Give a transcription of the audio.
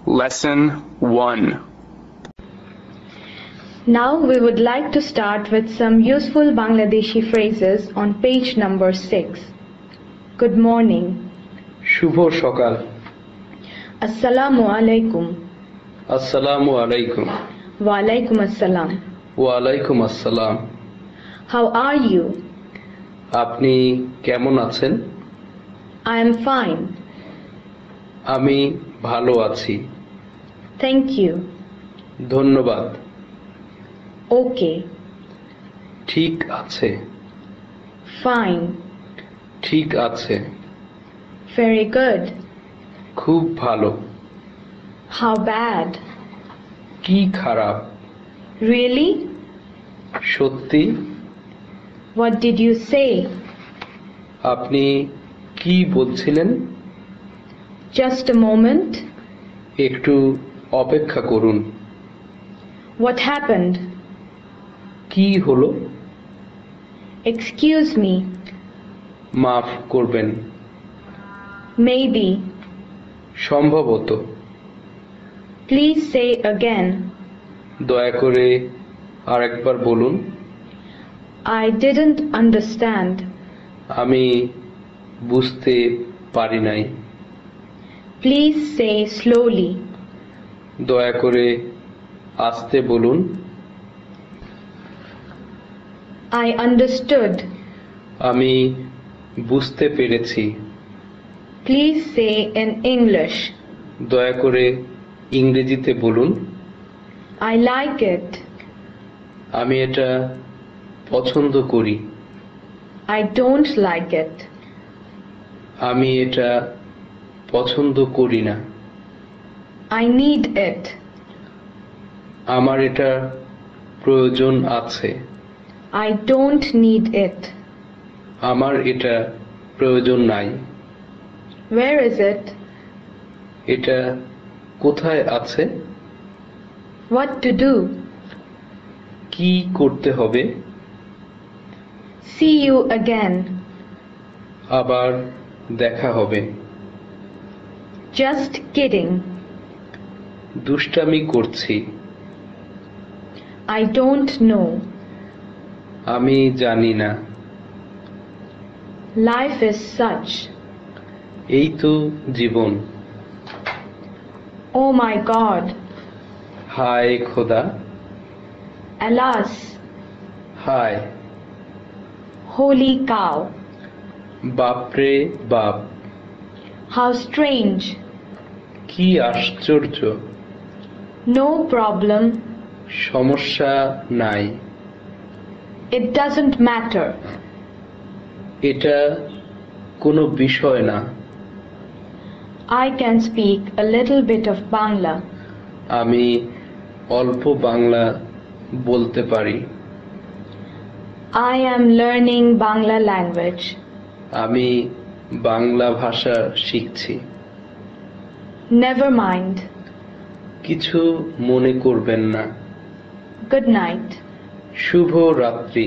Lesson 1. Now we would like to start with some useful Bangladeshi phrases on page number 6. Good morning. শুভ সকাল। Assalamu alaikum. আসসালামু আলাইকুম। Wa alaikum assalam. ওয়ালাইকুম আসসালাম। How are you? আপনি কেমন আছেন? I am fine. আমি ভালো আছি। Thank you. ধন্যবাদ। Okay. ঠিক আছে। Fine. ঠিক আছে। Very good. খুব ভালো। How bad? কি খারাপ? Really? সত্যি? What did you say? আপনি কি বলছিলেন? Just a moment. একটু অপেক্ষা করুন। What happened? কি হলো? Excuse me. মাফ করবেন। Maybe. সম্ভবত। Please say again. দয়া করে আরেকবার বলুন। I didn't understand. আমি বুঝতে পারি নাই। Please say slowly. দয়া করে আস্তে বলুন। I understood. আমি বুঝতে পেরেছি। Please say in English. দয়া করে ইংরেজিতে বলুন। I like it. আমি এটা পছন্দ করি। I don't like it. আমি এটা পছন্দ করি না। I need it. আমার এটা প্রয়োজন আছে। I don't need it. আমার এটা প্রয়োজন নাই। Where is it? এটা কোথায় আছে? What to do? কি করতে হবে? See you again. আবার দেখা হবে। Just kidding. দুষ্টামি করছি। I don't know. আমি জানি না। Life is such. এই তো জীবন। Oh my God. হায় খোদা। Alas. হায়। Holy cow. বাপরে বাপ। How strange. কি আশ্চর্য। No problem. সমস্যা নাই। It doesn't matter. এটা কোনো বিষয় না। I can speak a little bit of Bangla. আমি অল্প বাংলা বলতে পারি। I am learning Bangla language. আমি বাংলা ভাষা শিখছি। Never mind. কিছু মনে করবেন না। Good night. শুভ রাত্রি।